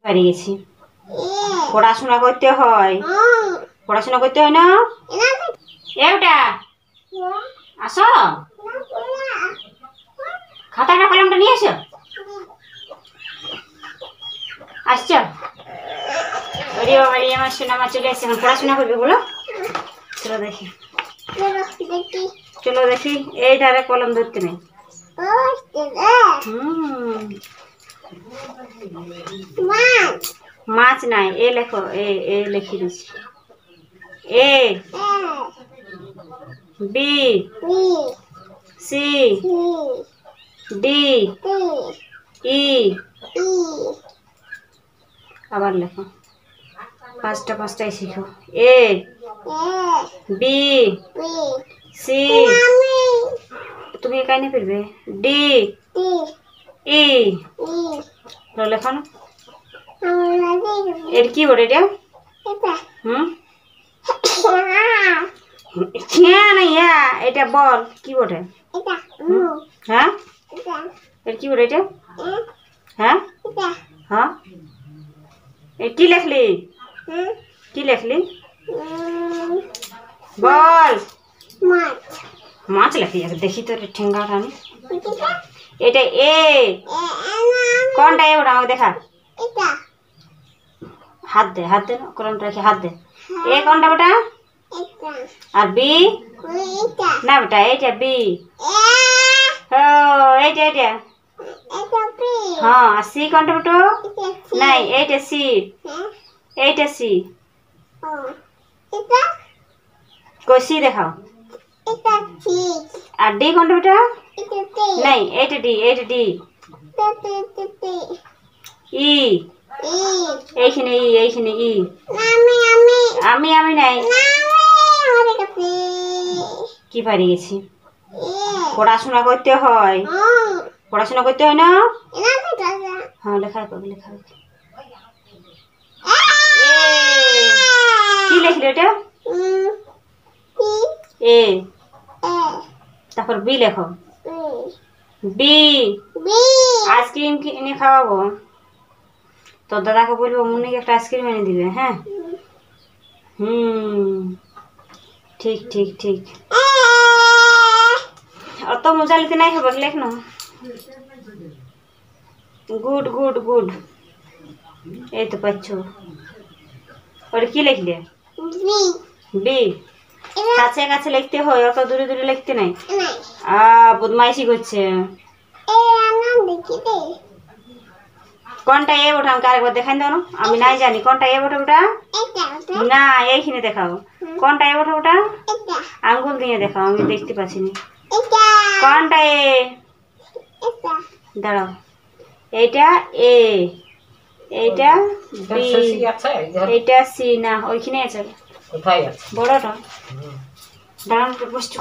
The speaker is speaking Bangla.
পারি গেছি পড়াশোনা করতে হয় পড়াশোনা করতে হয় না এটা আসো খাতাটা কলমটা নিয়ে এসো আসছো ওরে বাবা রে আমার সোনা মা চলে এসে এখন পড়াশোনা করবে বলো চলো দেখি চলো দেখি এই ধারে কলম ধরতে নেই মাছ নাই এ লেখো এ লিখে দিচ্ছি A B C D E আবার লেখো পাঁচটাই শিখো এ বি সি তুমি একাই নিয়ে ফিরবে ডি ই লেখো না এর কি বোর্ড এটা এটা বল কি বোর্ড হ্যাঁ এর কি বোর্ড এটা হ্যাঁ হ্যাঁ কি লেখলি কি লেখলি বল মাছ লেখলি দেখি তোর ঠেঙ্গাটা আমি এটা এ কোনটা এ ওটা আমাকে দেখা হাত দে না কলমটা রেখে হাত দে এ কোনটা বেটা আর বি না বেটা এইটা বি এইটা হ্যাঁ আর সি কোনটা বেটো নাই এইটা সি কই সি দেখাও আর ডি কোনটা বেটা নাই এইটা ডি ই এইখানে ই আমি নাই কি পারি গেছি পড়াশোনা করতে হয় না হ্যাঁ লেখা কি লিখলি ওটা এ তারপর বি লেখো বি আইসক্রিম কিনে খাওয়াবো তোর দাদাকে বলবো মুন্নিকে একটা আইসক্রিম এনে দিবে হ্যাঁ ঠিক অত মজা নিতে নাই হবে লেখ না গুড এই তো পাচ্ছ ওটা কি লিখলে বি কাছে লিখতে হয় অত দূরে লিখতে নাই বদমাইশি করছে কোনটা এ ওঠা আমাকে আরেকবার দেখাই দাও না আমি নাই জানি কোনটা এ ওঠা ওটা না এইখানে দেখাও কোনটা এ ওঠা ওটা আঙ্গুল দিয়ে দেখাও আমি দেখতে পাচ্ছি না কোনটা এ দাঁড়াও এইটা এ এইটা বি এইটা সি না ওইখানে আছে বড়টা দাঁড়ান বসছো